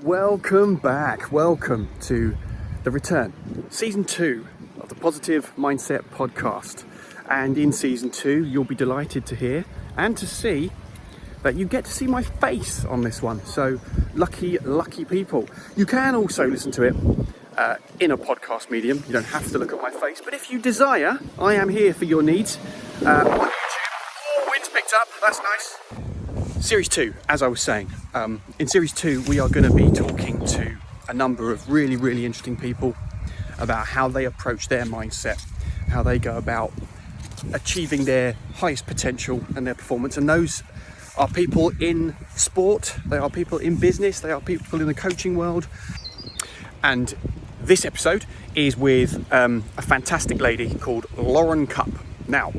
Welcome back. Welcome to the return, season 2 of the Positive Mindset podcast. And in season 2, you'll be delighted to hear and to see that you get to see my face on this one. So lucky people. You can also listen to it in a podcast medium. You don't have to look at my face, but if you desire, I am here for your needs. On YouTube. Oh, wind's picked up. That's nice. Series 2, as I was saying, in Series 2 we are going to be talking to a number of really interesting people about how they approach their mindset, how they go about achieving their highest potential and their performance. And those are people in sport, they are people in business, they are people in the coaching world. And this episode is with a fantastic lady called Lauren Cupp. Now,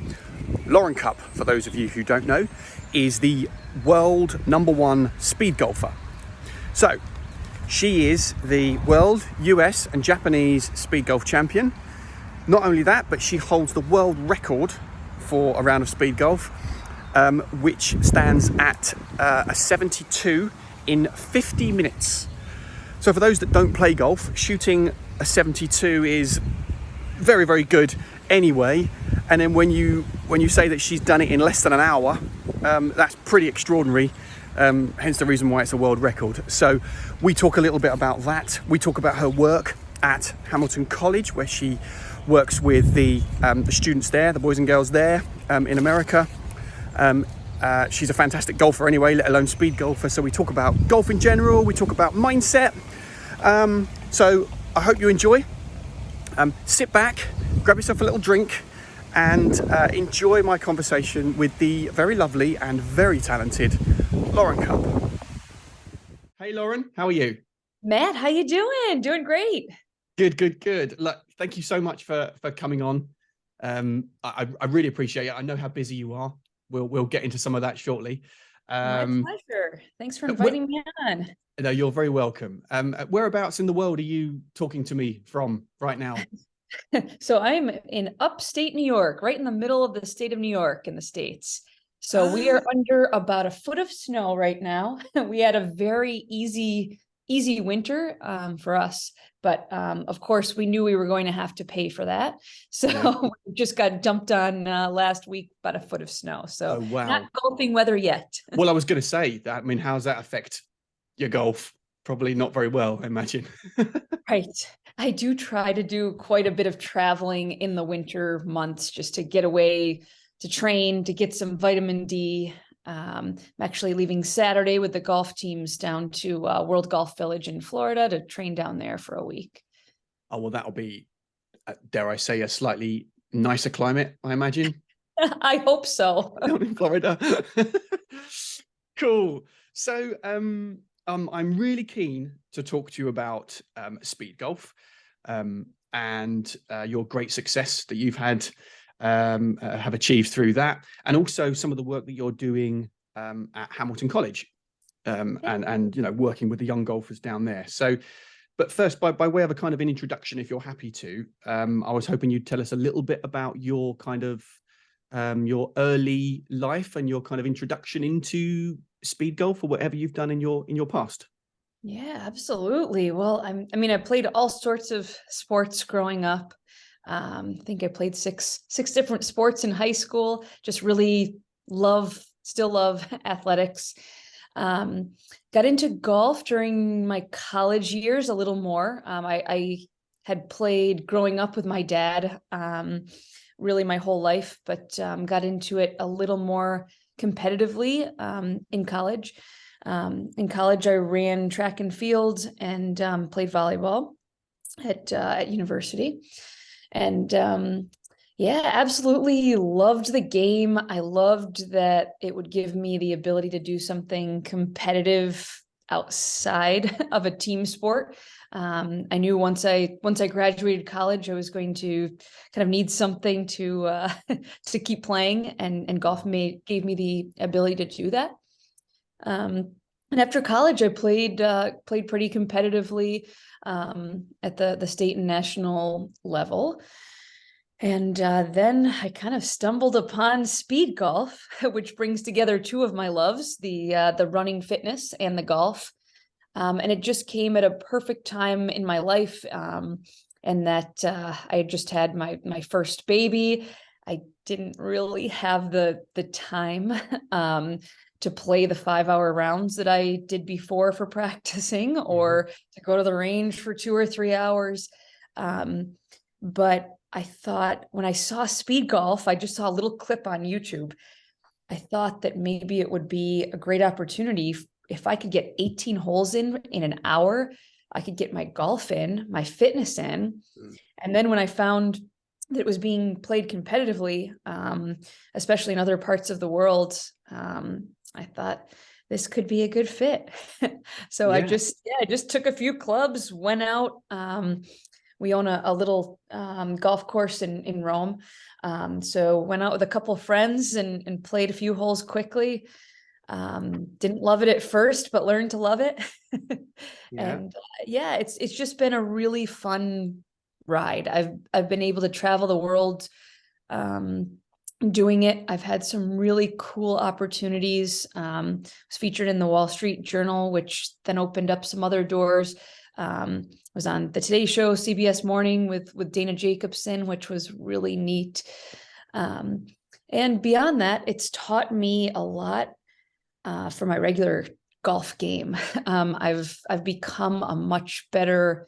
Lauren Cupp, for those of you who don't know, is the world #1 speed golfer. So she is the world, US and Japanese speed golf champion. Not only that, but she holds the world record for a round of speed golf, which stands at a 72 in 50 minutes. So for those that don't play golf, shooting a 72 is very good anyway. And then when you say that she's done it in less than an hour, that's pretty extraordinary, hence the reason why it's a world record. So we talk a little bit about that. We talk about her work at Hamilton College, where she works with the students there, the boys and girls there in America. She's a fantastic golfer anyway, let alone speed golfer. So we talk about golf in general, we talk about mindset. So I hope you enjoy. Sit back, grab yourself a little drink, and enjoy my conversation with the very lovely and very talented Lauren Cupp. Hey Lauren, how are you? Matt, how you doing? Doing great. Good. Look, thank you so much for coming on. I really appreciate it. I know how busy you are. We'll get into some of that shortly. My pleasure. Thanks for inviting me on. No, you're very welcome. Whereabouts in the world are you talking to me from right now? So I'm in upstate New York, right in the middle of the state of New York in the States. So we are under about a foot of snow right now. We had a very easy winter for us, but of course we knew we were going to have to pay for that. So we just got dumped on last week about a foot of snow. So not golfing weather yet. Well, I was going to say that. I mean, how does that affect your golf? Probably not very well, I imagine. Right. I do try to do quite a bit of traveling in the winter months just to get away, to train, to get some vitamin D. I'm actually leaving Saturday with the golf teams down to World Golf Village in Florida to train down there for a week. Oh, well, that'll be, dare I say, a slightly nicer climate, I imagine. I hope so. Down in Florida. Cool. So I'm really keen to talk to you about speed golf and your great success that you've had, have achieved through that, and also some of the work that you're doing at Hamilton College, and working with the young golfers down there. So, but first, by way of a kind of an introduction, if you're happy to, I was hoping you'd tell us a little bit about your kind of your early life and your kind of introduction into speed golf, or whatever you've done in your past. Yeah, absolutely. Well, I played all sorts of sports growing up. I think I played six different sports in high school. Just really still love athletics. Got into golf during my college years a little more. I had played growing up with my dad, really my whole life, but got into it a little more competitively in college. In college, I ran track and field and played volleyball at university. And absolutely loved the game. I loved that it would give me the ability to do something competitive outside of a team sport. I knew once I graduated college, I was going to kind of need something to keep playing, and golf gave me the ability to do that. And after college, I played pretty competitively at the state and national level. And then I kind of stumbled upon speed golf, which brings together two of my loves, the running fitness and the golf. And it just came at a perfect time in my life. And that I had just had my first baby. I didn't really have the time to play the 5-hour rounds that I did before for practicing, or to go to the range for 2 or 3 hours. But I thought, when I saw speed golf, I just saw a little clip on YouTube. I thought that maybe it would be a great opportunity if I could get 18 holes in an hour. I could get my golf in, my fitness in. And then when I found that it was being played competitively, especially in other parts of the world, I thought this could be a good fit. So I just took a few clubs, went out. We own a little golf course in Rome. So went out with a couple of friends and played a few holes quickly. Didn't love it at first, but learned to love it. And it's just been a really fun ride. I've been able to travel the world doing it. I've had some really cool opportunities. Was featured in the Wall Street Journal, which then opened up some other doors. Was on the Today Show, CBS Morning with Dana Jacobson, which was really neat. And beyond that, it's taught me a lot for my regular golf game. I've become a much better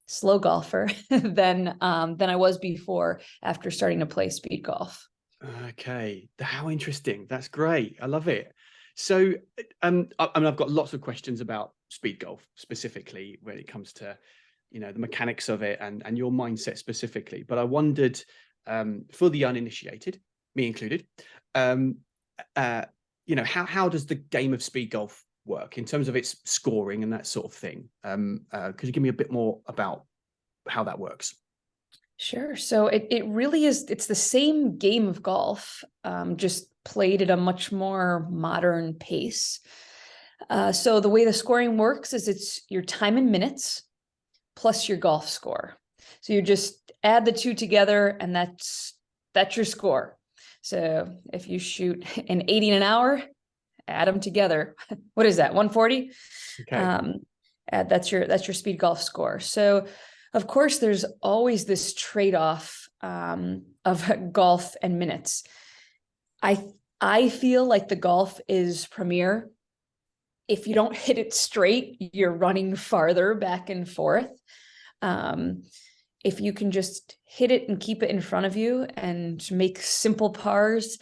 slow golfer than I was before after starting to play speed golf. Okay, how interesting. That's great. I love it. So, I mean, I've got lots of questions about speed golf specifically when it comes to, the mechanics of it and your mindset specifically. But I wondered, for the uninitiated, me included, how does the game of speed golf work in terms of its scoring and that sort of thing? Could you give me a bit more about how that works? Sure. So it really is, it's the same game of golf, just played at a much more modern pace. So the way the scoring works is it's your time in minutes plus your golf score. So you just add the two together, and that's your score. So if you shoot an 80 in an hour, add them together. What is that? 140? Okay. That's your speed golf score. So of course, there's always this trade-off of golf and minutes. I feel like the golf is premier. If you don't hit it straight, you're running farther back and forth. If you can just hit it and keep it in front of you and make simple pars,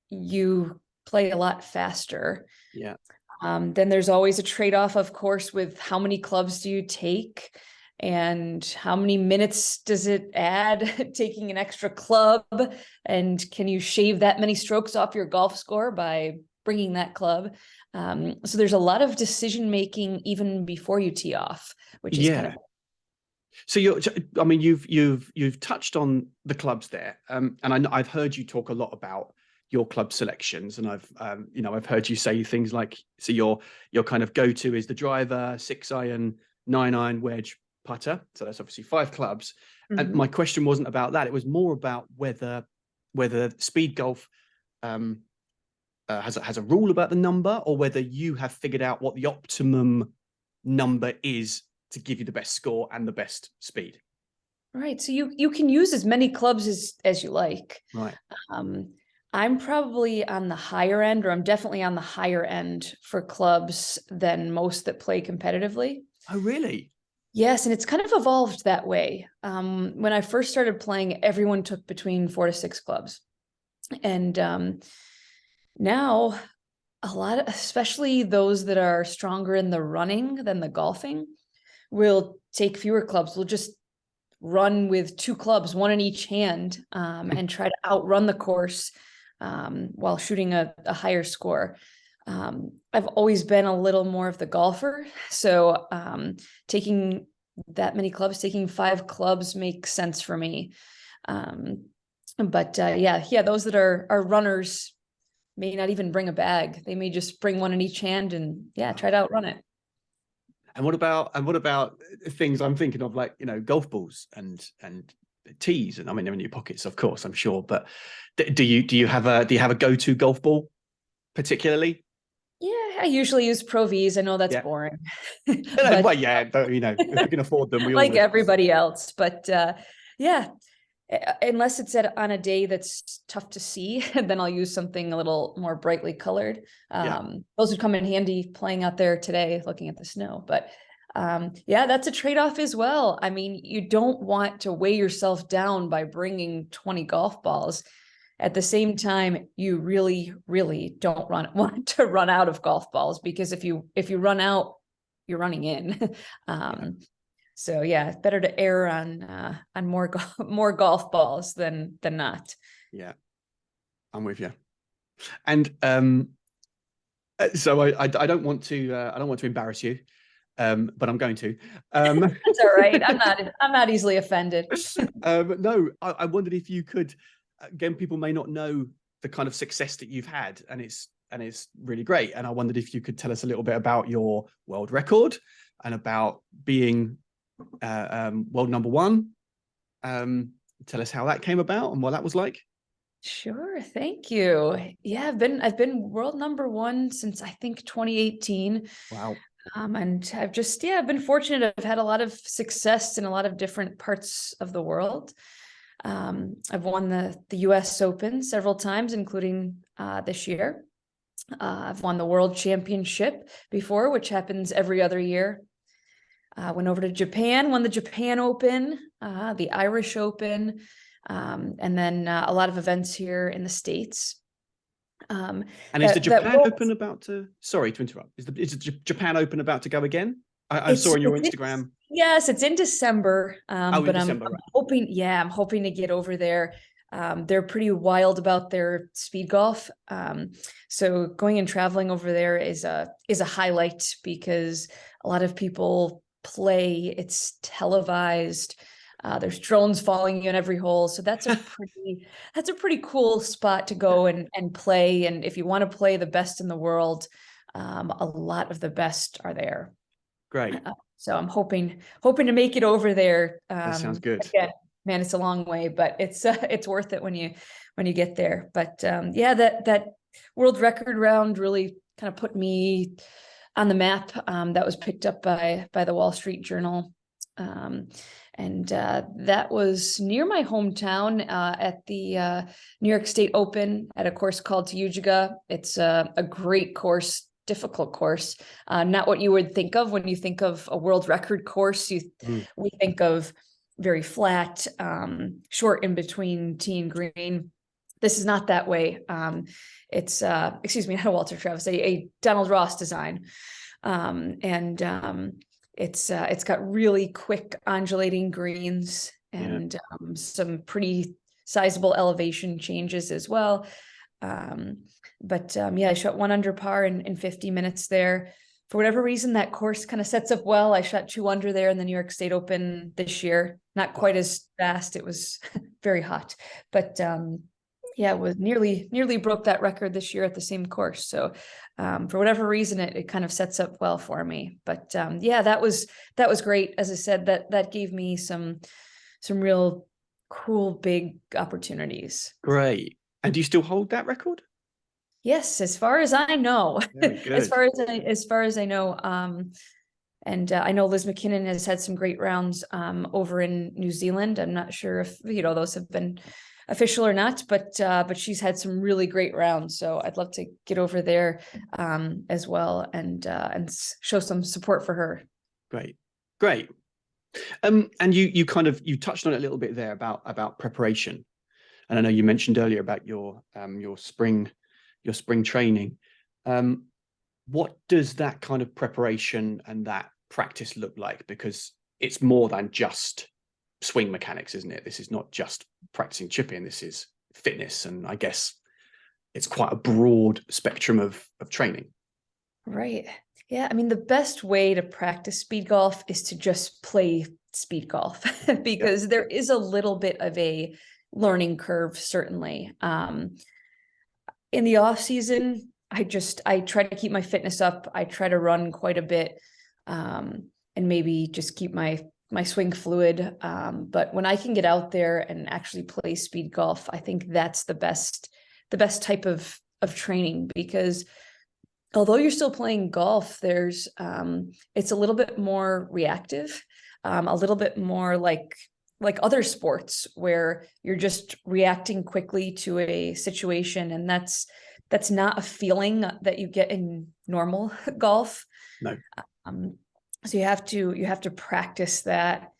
you play a lot faster. Yeah. Then there's always a trade-off, of course, with how many clubs do you take and how many minutes does it add taking an extra club, and can you shave that many strokes off your golf score by bringing that club? So there's a lot of decision making even before you tee off, which is kind of. So you've touched on the clubs there, and I've heard you talk a lot about your club selections, and I've heard you say things like, so your kind of go-to is the driver, 6-iron, 9-iron, wedge, putter. So that's obviously 5 clubs. And my question wasn't about that. It was more about whether speed golf has a rule about the number, or whether you have figured out what the optimum number is to give you the best score and the best speed. Right. So you can use as many clubs as you like. Right. I'm probably on the higher end, or I'm definitely on the higher end for clubs than most that play competitively. Oh, really? Yes, and it's kind of evolved that way. When I first started playing, everyone took between 4 to 6 clubs. And now a lot, especially those that are stronger in the running than the golfing, will take fewer clubs. We'll just run with 2 clubs, one in each hand, and try to outrun the course while shooting a higher score. I've always been a little more of the golfer, so taking that many clubs, taking 5 clubs makes sense for me. But those that are runners may not even bring a bag. They may just bring one in each hand and try to outrun it. And what about things I'm thinking of, like, golf balls and tees? And I mean, they're in your pockets, of course, I'm sure. But do you have a go-to golf ball particularly? Yeah, I usually use Pro Vs. I know that's Yeah. boring, but Well, yeah, but you know, if we can afford them, we all like would. everybody else. But yeah, unless it's on a day that's tough to see, then I'll use something a little more brightly colored. Yeah. Those would come in handy playing out there today, looking at the snow. But yeah, that's a trade-off as well. I mean, you don't want to weigh yourself down by bringing 20 golf balls. At the same time, you really, really don't want to run out of golf balls, because if you run out, you're running in. So yeah, it's better to err on more golf balls than not. Yeah, I'm with you. And so I don't want to embarrass you, but I'm going to. That's all right. I'm not easily offended. No, I wondered if you could. Again, people may not know the kind of success that you've had, and it's really great. And I wondered if you could tell us a little bit about your world record and about being world number one. Tell us how that came about and what that was like. Sure, thank you. Yeah, I've been world number one since I think 2018. Wow. And I've been fortunate. I've had a lot of success in a lot of different parts of the world. I've won the US Open several times, including this year. I've won the World Championship before, which happens every other year. Went over to Japan, won the Japan Open, the Irish Open, and then a lot of events here in the States. And is the Japan Open about to? Sorry to interrupt. Is the Japan Open about to go again? I saw on your Instagram. Yes, it's in December. But December, I'm right. hoping. Yeah, I'm hoping to get over there. They're pretty wild about their speed golf. So going and traveling over there is a highlight, because a lot of people play. It's televised. There's drones following you in every hole. So that's a pretty cool spot to go and play. And if you want to play the best in the world, a lot of the best are there. Great. So I'm hoping to make it over there. That sounds good. Again, man, it's a long way, but it's worth it when you get there. But yeah, that world record round really kind of put me on the map. That was picked up by the Wall Street Journal. And that was near my hometown at the New York State Open at a course called Tayujiga. It's a great course, difficult course, not what you would think of when you think of a world record course. We think of very flat, short in between tee and green. This is not that way. It's excuse me, not a Walter Travis, a Donald Ross design, and it's got really quick undulating greens and some pretty sizable elevation changes as well. But I shot 1 under par in 50 minutes there. For whatever reason, that course kind of sets up well. I shot 2 under there in the New York State Open this year. Not quite as fast. It was very hot, but it was nearly broke that record this year at the same course. So for whatever reason, it kind of sets up well for me. But that was great. As I said, that gave me some real cool big opporunities. Great. And do you still hold that record? Yes, as far as I know. Very good. as far as I know. And I know Liz McKinnon has had some great rounds over in New Zealand. I'm not sure if those have been official or not, but she's had some really great rounds. So I'd love to get over there as well and show some support for her. Great. And you touched on it a little bit there about preparation. And I know you mentioned earlier about your spring training. What does that kind of preparation and that practice look like? Because it's more than just swing mechanics, isn't it? This is not just practicing chipping. This is fitness, and I guess it's quite a broad spectrum of training. Right. Yeah. I mean, the best way to practice speed golf is to just play speed golf because there is a little bit of a learning curve, certainly. In the off season, I try to keep my fitness up. I try to run quite a bit, and maybe just keep my swing fluid. But when I can get out there and actually play speed golf, I think that's the best type of training, because although you're still playing golf, there's it's a little bit more reactive, a little bit more like other sports where you're just reacting quickly to a situation, and that's not a feeling that you get in normal golf. No. Um, so you have to practice that,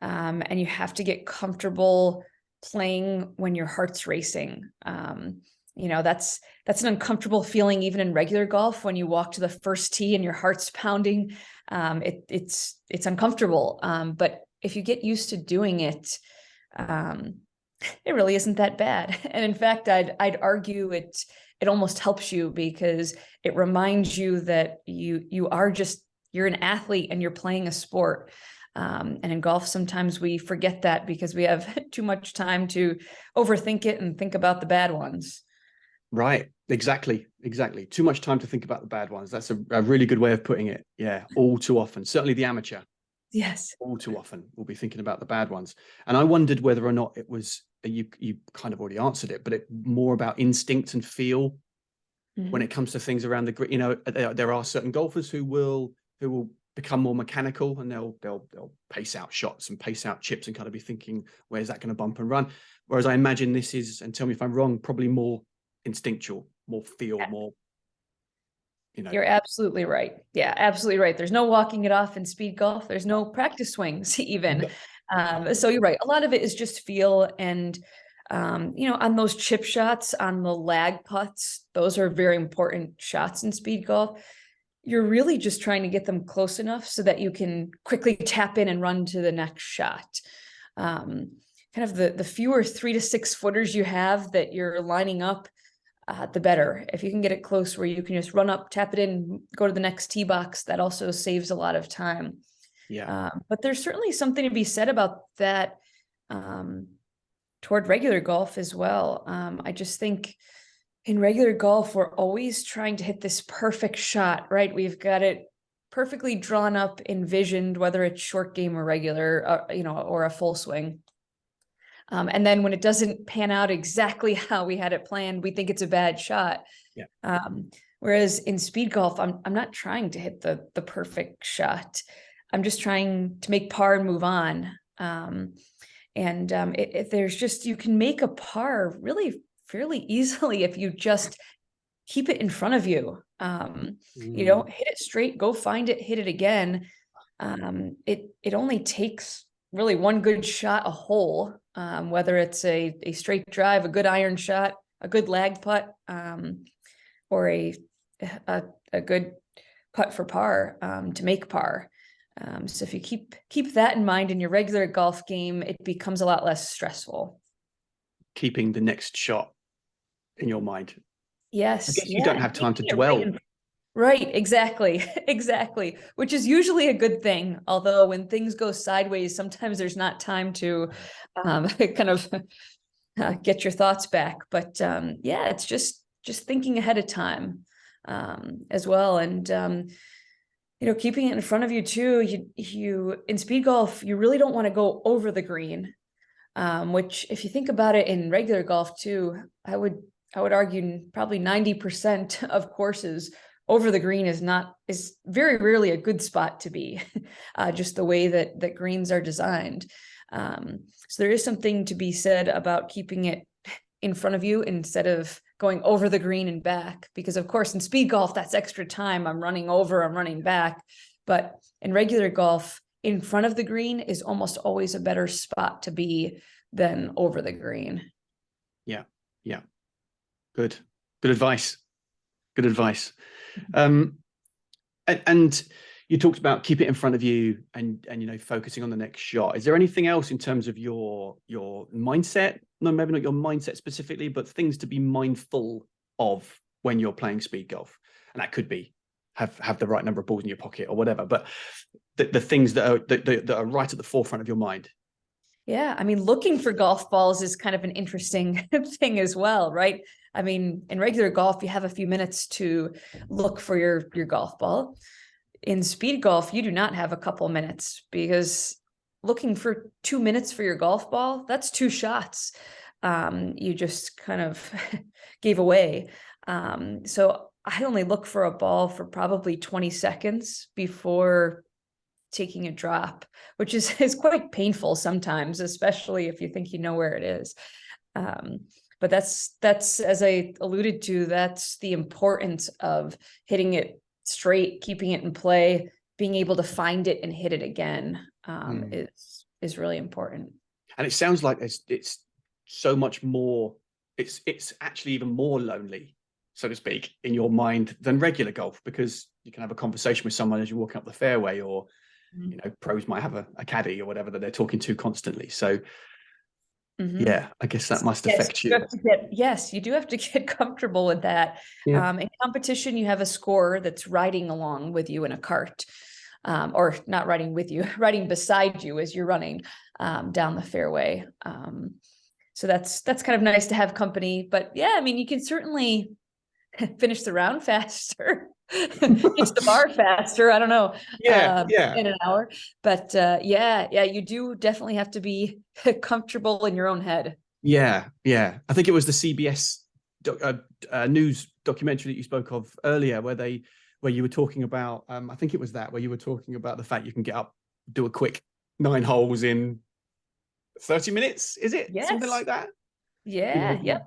and you have to get comfortable playing when your heart's racing. That's an uncomfortable feeling even in regular golf when you walk to the first tee and your heart's pounding. It's uncomfortable, but if you get used to doing it, it really isn't that bad. And in fact, I'd argue it almost helps you because it reminds you that you're an athlete and you're playing a sport. And in golf, sometimes we forget that because we have too much time to overthink it and think about the bad ones. Right. Exactly. Too much time to think about the bad ones. That's a really good way of putting it. Yeah. All too often, certainly the amateur, Yes. all too often will be thinking about the bad ones. And I wondered whether or not it was, you kind of already answered it, but it more about instinct and feel when it comes to things around the green. You know, there are certain golfers who will become more mechanical, and they'll pace out shots and pace out chips and kind of be thinking, where's that going to bump and run? Whereas I imagine this is, and tell me if I'm wrong, probably more instinctual, more feel, more, you know. You're absolutely right. Yeah, absolutely right. There's no walking it off in speed golf. There's no practice swings even. So you're right. A lot of it is just feel, and on those chip shots, on the lag putts, those are very important shots in speed golf. You're really just trying to get them close enough so that you can quickly tap in and run to the next shot. Kind of the fewer 3 to 6 footers you have that you're lining up, the better. If you can get it close where you can just run up, tap it in, go to the next tee box, that also saves a lot of time. Yeah. But there's certainly something to be said about that toward regular golf as well. I just think in regular golf, we're always trying to hit this perfect shot, right? We've got it perfectly drawn up, envisioned, whether it's short game or regular, or a full swing. And then when it doesn't pan out exactly how we had it planned, we think it's a bad shot. Yeah. Whereas in speed golf, I'm not trying to hit the perfect shot. I'm just trying to make par and move on. You can make a par really fairly easily if you just keep it in front of you. Hit it straight, go find it, hit it again. It only takes really one good shot a hole, whether it's a straight drive, a good iron shot, a good lag putt, or a good putt for par, to make par. So if you keep that in mind in your regular golf game, it becomes a lot less stressful. Keeping the next shot in your mind. Yes. I guess you don't have time to dwell. Right, exactly. Exactly. Which is usually a good thing. Although when things go sideways, sometimes there's not time to kind of get your thoughts back. But it's just thinking ahead of time as well. And keeping it in front of you too. You in speed golf, you really don't want to go over the green. Which, if you think about it in regular golf too, I would argue probably 90% of courses over the green is very rarely a good spot to be, just the way that greens are designed. So there is something to be said about keeping it in front of you instead of going over the green and back, because of course in speed golf, that's extra time. I'm running over, I'm running back. But in regular golf, in front of the green is almost always a better spot to be than over the green. Yeah. Good advice. And you talked about keep it in front of you and focusing on the next shot. Is there anything else in terms of your mindset? No, maybe not your mindset specifically, but things to be mindful of when you're playing speed golf. And that could be have the right number of balls in your pocket or whatever, but the things that are right at the forefront of your mind. Yeah, I mean, looking for golf balls is kind of an interesting thing as well, right? I mean, in regular golf, you have a few minutes to look for your golf ball. In speed golf, you do not have a couple minutes, because looking for 2 minutes for your golf ball, that's 2 shots. You just kind of gave away. So I only look for a ball for probably 20 seconds before taking a drop, which is quite painful sometimes, especially if you think you know where it is. Um, but that's as I alluded to, that's the importance of hitting it straight, keeping it in play, being able to find it and hit it again, is really important. And it sounds like it's so much more. It's actually even more lonely, so to speak, in your mind than regular golf, because you can have a conversation with someone as you're walking up the fairway, or pros might have a caddy or whatever that they're talking to constantly. So yeah, I guess that must affect you. Yes, you do have to get comfortable with that. Yeah. In competition, you have a scorer that's riding along with you in a cart, or not riding with you, riding beside you as you're running down the fairway. So that's kind of nice to have company. But yeah, I mean, you can certainly finish the round faster, hit the bar faster. I don't know, in an hour. But yeah, you do definitely have to be comfortable in your own head. Yeah. I think it was the CBS news documentary that you spoke of earlier, where you were talking about. I think it was that where you were talking about the fact you can get up, do a quick 9 holes in 30 minutes. Is it something like that? Yeah.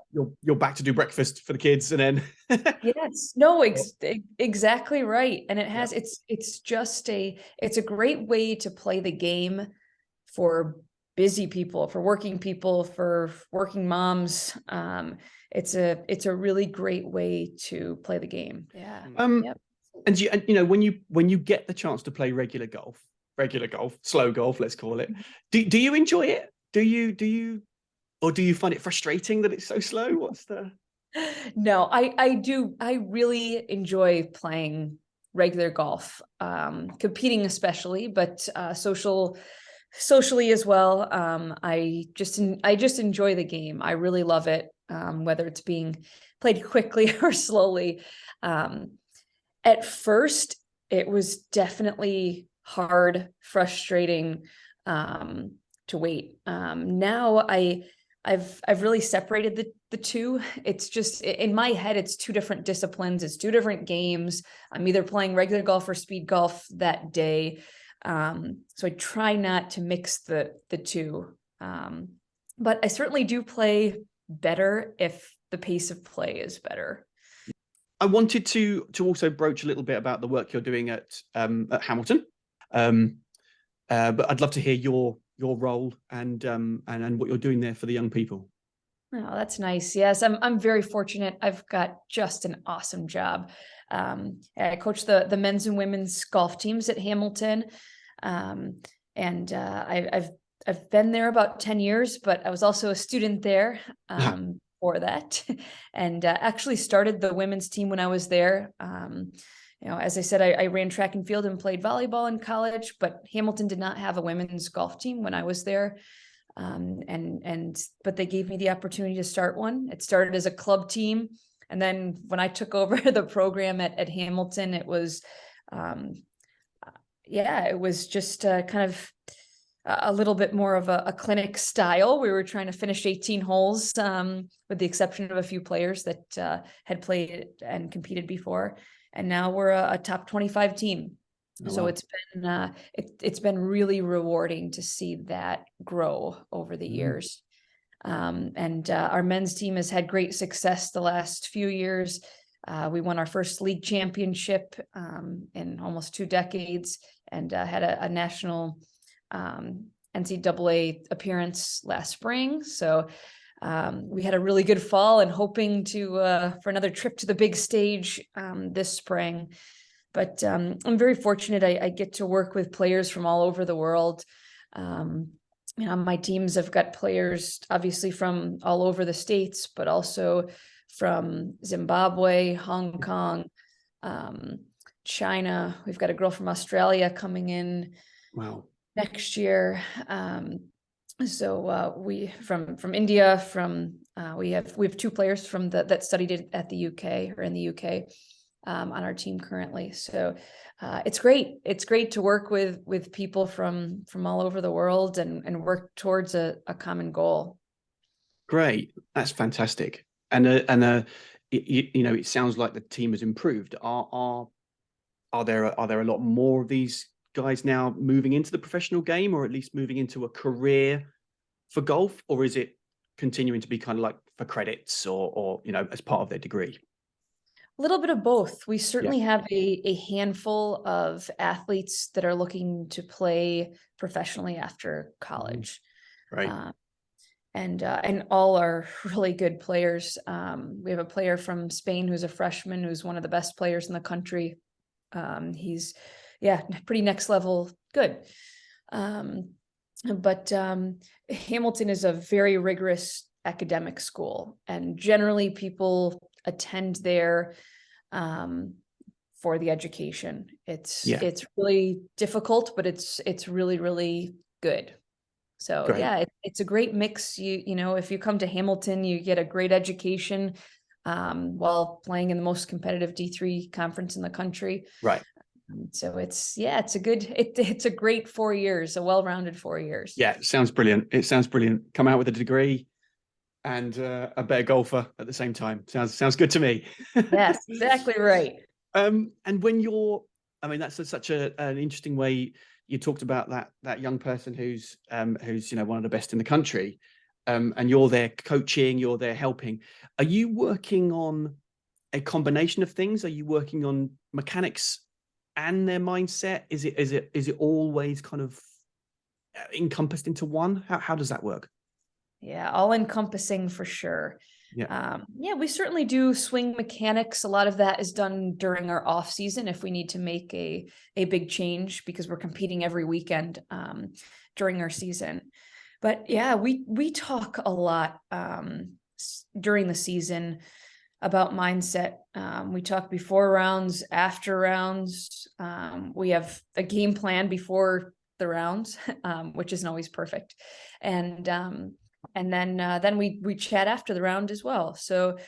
You're back to do breakfast for the kids, and then Yes, no, exactly right. And it's just it's a great way to play the game for busy people, for working people, for working moms. It's a really great way to play the game. Yeah. Yep. And when you get the chance to play regular golf, slow golf, let's call it, do you enjoy it? Do you or do you find it frustrating that it's so slow? What's the No, I do. I really enjoy playing regular golf, competing especially, but socially as well. I just enjoy the game. I really love it, whether it's being played quickly or slowly. At first, it was definitely hard, frustrating, to wait. Now I've really separated the two. It's just in my head, it's two different disciplines. It's two different games. I'm either playing regular golf or speed golf that day. So I try not to mix the two. But I certainly do play better if the pace of play is better. I wanted to also broach a little bit about the work you're doing at Hamilton, but I'd love to hear your role and what you're doing there for the young people. Oh, that's nice. Yes, I'm very fortunate. I've got just an awesome job. I coach the men's and women's golf teams at Hamilton, and I've been there about 10 years, but I was also a student there for that, and actually started the women's team when I was there. As I said, I ran track and field and played volleyball in college, but Hamilton did not have a women's golf team when I was there. But they gave me the opportunity to start one. It started as a club team. And then when I took over the program at Hamilton, it was, it was just kind of a little bit more of a clinic style. We were trying to finish 18 holes, with the exception of a few players that had played and competed before. And now we're a top 25 team. Oh, so wow. It's been really rewarding to see that grow over the years. And our men's team has had great success the last few years. We won our first league championship in almost 2 decades, and had a national NCAA appearance last spring. So we had a really good fall, and hoping for another trip to the big stage this spring. But I'm very fortunate. I get to work with players from all over the world. My teams have got players obviously from all over the States, but also from Zimbabwe, Hong Kong, China. We've got a girl from Australia coming in next year. So we from India, we have 2 players from that studied at the UK or in the UK. On our team currently. So it's great. It's great to work with people from all over the world and work towards a common goal. Great. That's fantastic. And it sounds like the team has improved. Are there a lot more of these guys now moving into the professional game, or at least moving into a career for golf, or is it continuing to be kind of like for credits or as part of their degree? A little bit of both. We Yeah. certainly have a handful of athletes that are looking to play professionally after college. Right. Uh, and all are really good players. We have a player from Spain who's a freshman who's one of the best players in the country. He's pretty next level good. But Hamilton is a very rigorous academic school, and generally people attend there for the education. It's really difficult, but it's really, really good. So Great. it's a great mix. If you come to Hamilton, you get a great education while playing in the most competitive D3 conference in the country. Right. So it's a great 4 years, a well-rounded 4 years. Yeah, it sounds brilliant. Come out with a degree and a better golfer at the same time. Sounds good to me. Yes, exactly right. And when that's such an interesting way you talked about that young person who's one of the best in the country, and you're there coaching, you're there helping. Are you working on a combination of things? Are you working on mechanics and their mindset? Is it always kind of encompassed into one? How does that work? Yeah, all encompassing for sure. Yeah. We certainly do swing mechanics. A lot of that is done during our off season if we need to make a big change, because we're competing every weekend during our season. But yeah, we talk a lot during the season about mindset. We talk before rounds, after rounds. We have a game plan before the rounds, which isn't always perfect. And then we chat after the round as well. So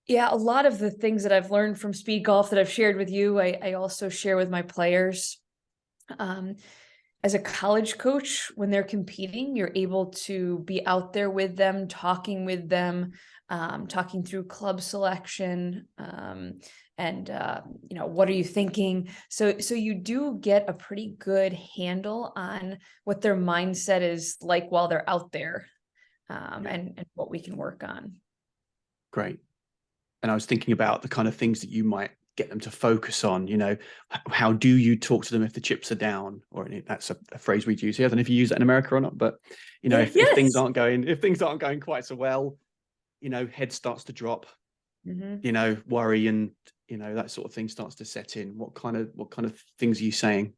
yeah, a lot of the things that I've learned from speed golf that I've shared with you, I also share with my players. As a college coach, when they're competing, you're able to be out there with them, talking with them, talking through club selection, and what are you thinking? So you do get a pretty good handle on what their mindset is like while they're out there, and what we can work on. Great. And I was thinking about the kind of things that you might get them to focus on. How do you talk to them if the chips are down? Or that's a phrase we'd use here. I don't know if you use that in America or not, but if things aren't going quite so well, head starts to drop, worry and that sort of thing starts to set in. What kind of things are you saying?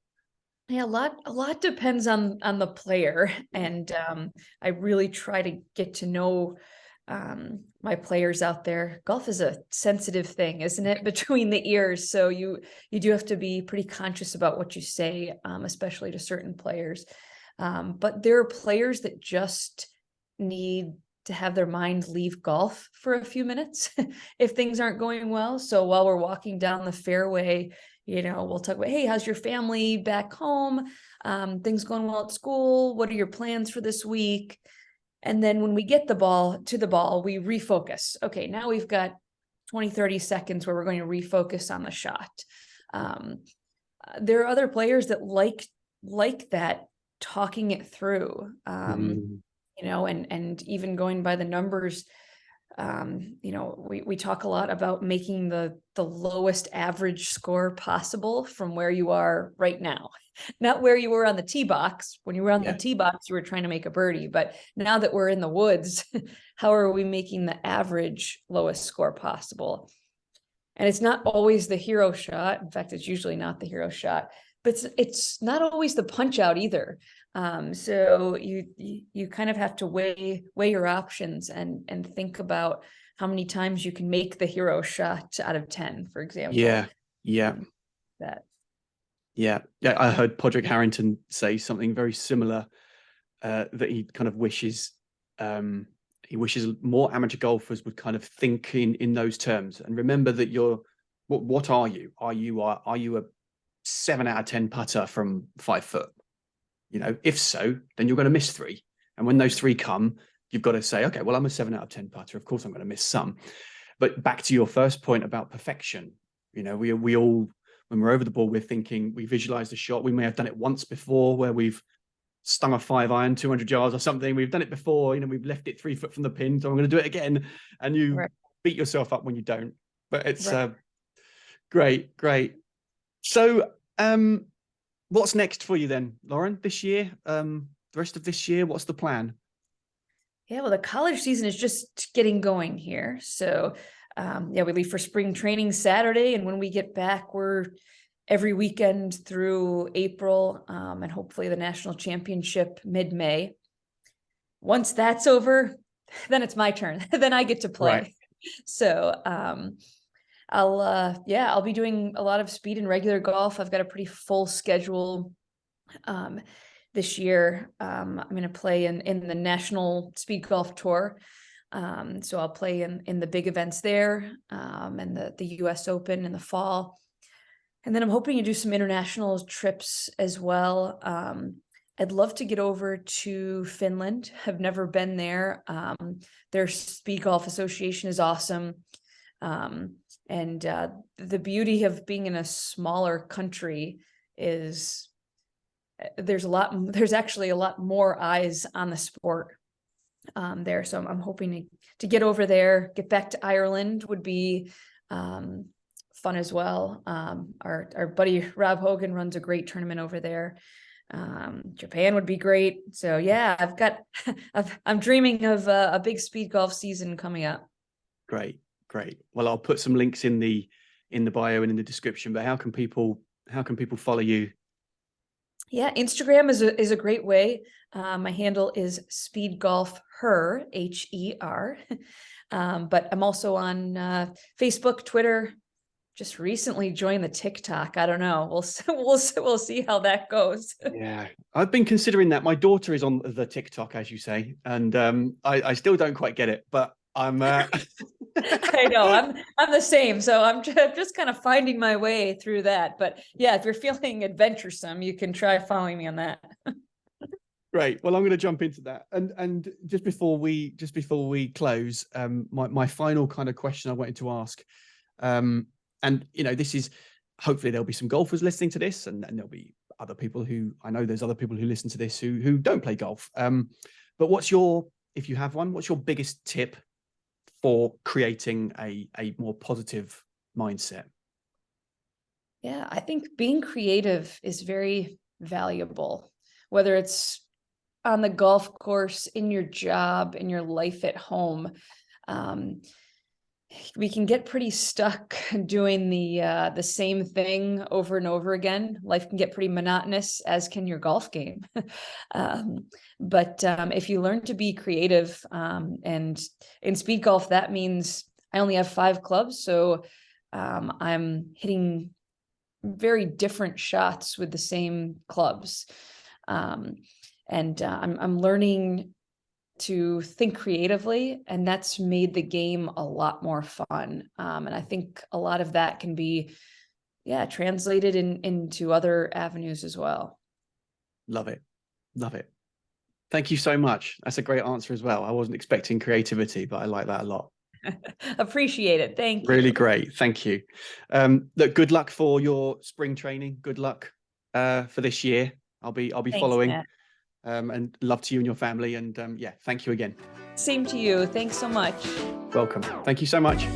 Yeah, a lot depends on the player, and I really try to get to know my players out there. Golf is a sensitive thing, isn't it? Between the ears, so you do have to be pretty conscious about what you say, especially to certain players. But there are players that just need to have their mind leave golf for a few minutes if things aren't going well. So while we're walking down the fairway, we'll talk about, hey, how's your family back home? Things going well at school? What are your plans for this week? And then when we get to the ball, we refocus. Okay, now we've got 20, 30 seconds where we're going to refocus on the shot. There are other players that like that, talking it through, and even going by the numbers. We talk a lot about making the lowest average score possible from where you are right now, not where you were on the tee box. When you were on the tee box, you were trying to make a birdie, but now that we're in the woods, how are we making the average lowest score possible? And it's not always the hero shot. In fact, it's usually not the hero shot, but it's not always the punch out either. So you kind of have to weigh your options and think about how many times you can make the hero shot out of 10, for example. Yeah. I heard Podrick Harrington say something very similar, that he kind of wishes more amateur golfers would kind of think in those terms and remember that what are you? Are you a 7 out of 10 putter from 5 foot? If so, then you're going to miss 3. And when those 3 come, you've got to say, okay, well, I'm a 7 out of 10 putter. Of course, I'm going to miss some. But back to your first point about perfection, we all, when we're over the ball, we're thinking, we visualize the shot. We may have done it once before where we've stung a 5-iron 200 yards or something. We've done it before, we've left it 3 foot from the pin, so I'm going to do it again. And you beat yourself up when you don't. But it's great. So what's next for you then, Lauren, this year? The rest of this year, what's the plan? Yeah, well, the college season is just getting going here. So we leave for spring training Saturday, and when we get back, we're every weekend through April, and hopefully the national championship mid-May. Once that's over, then it's my turn. Then I get to play. Right. So I'll be doing a lot of speed and regular golf. I've got a pretty full schedule this year. I'm going to play in the National Speed Golf Tour. So I'll play in the big events there, and the US Open in the fall. And then I'm hoping to do some international trips as well. I'd love to get over to Finland. I've never been there. Their Speed Golf Association is awesome. And the beauty of being in a smaller country is there's actually a lot more eyes on the sport there. So I'm hoping to get over there. Get back to Ireland would be fun as well. Our buddy Rob Hogan runs a great tournament over there. Japan would be great. So yeah, I'm dreaming of a big speed golf season coming up. Great. Well, I'll put some links in the bio and in the description. But how can people follow you? Yeah, Instagram is a great way. My handle is Speed Golf Her, HER. But I'm also on Facebook, Twitter. Just recently joined the TikTok. I don't know. We'll see how that goes. Yeah, I've been considering that. My daughter is on the TikTok, as you say, and I still don't quite get it, but I'm. I know I'm the same. So I'm just kind of finding my way through that. But yeah, if you're feeling adventuresome, you can try following me on that. Great. Well, I'm going to jump into that. And just before we close, my final kind of question I wanted to ask. And, this is, hopefully there'll be some golfers listening to this, and there'll be other people I know there's other people who listen to this who don't play golf. But if you have one, what's your biggest tip for creating a more positive mindset? Yeah, I think being creative is very valuable, whether it's on the golf course, in your job, in your life at home. We can get pretty stuck doing the same thing over and over again. Life can get pretty monotonous, as can your golf game. But if you learn to be creative, and in speed golf, that means I only have 5 clubs. So I'm hitting very different shots with the same clubs. And I'm learning to think creatively, and that's made the game a lot more fun. And I think a lot of that can be, translated into other avenues as well. Love it. Thank you so much. That's a great answer as well. I wasn't expecting creativity, but I like that a lot. Appreciate it. Thank you. Really great. Thank you. Look, good luck for your spring training. Good luck for this year. I'll be Thanks, following. Matt. And love to you and your family. And thank you again. Same to you. Thanks so much. Welcome. Thank you so much.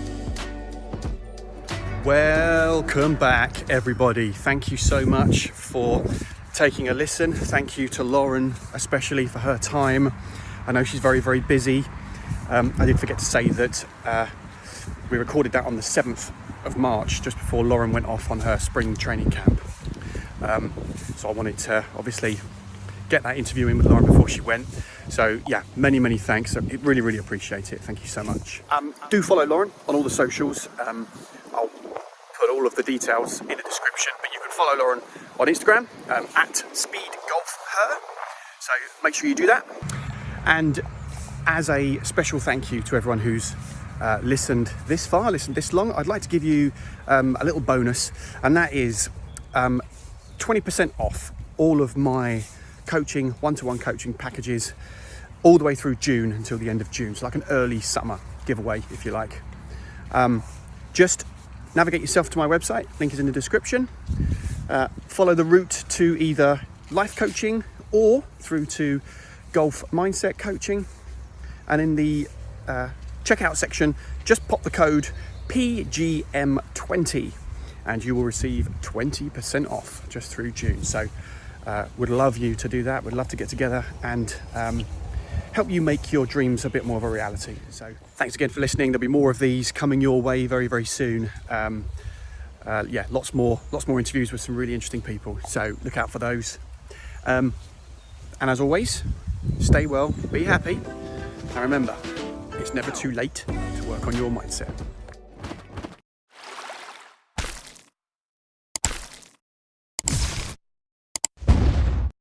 Welcome back, everybody. Thank you so much for taking a listen. Thank you to Lauren, especially for her time. I know she's very, very busy. I did forget to say that we recorded that on the 7th of March, just before Lauren went off on her spring training camp. So I wanted to obviously get that interview in with Lauren before she went. So many, many thanks. I really, really appreciate it. Thank you so much. Do follow Lauren on all the socials. I'll put all of the details in the description, but you can follow Lauren on Instagram at SpeedGolfHer. So make sure you do that. And as a special thank you to everyone who's listened this far, listened this long, I'd like to give you a little bonus, and that is 20% off all of my coaching, one-to-one coaching packages all the way through June until the end of June. So like an early summer giveaway, if you like. Just navigate yourself to my website, link is in the description. Follow the route to either life coaching or through to golf mindset coaching. And in the checkout section, just pop the code PGM20 and you will receive 20% off just through June. So would love you to do that. Would love to get together and help you make your dreams a bit more of a reality. So thanks again for listening. There'll be more of these coming your way very, very soon. Lots more interviews with some really interesting people. So look out for those. And as always, stay well, be happy, and remember, it's never too late to work on your mindset.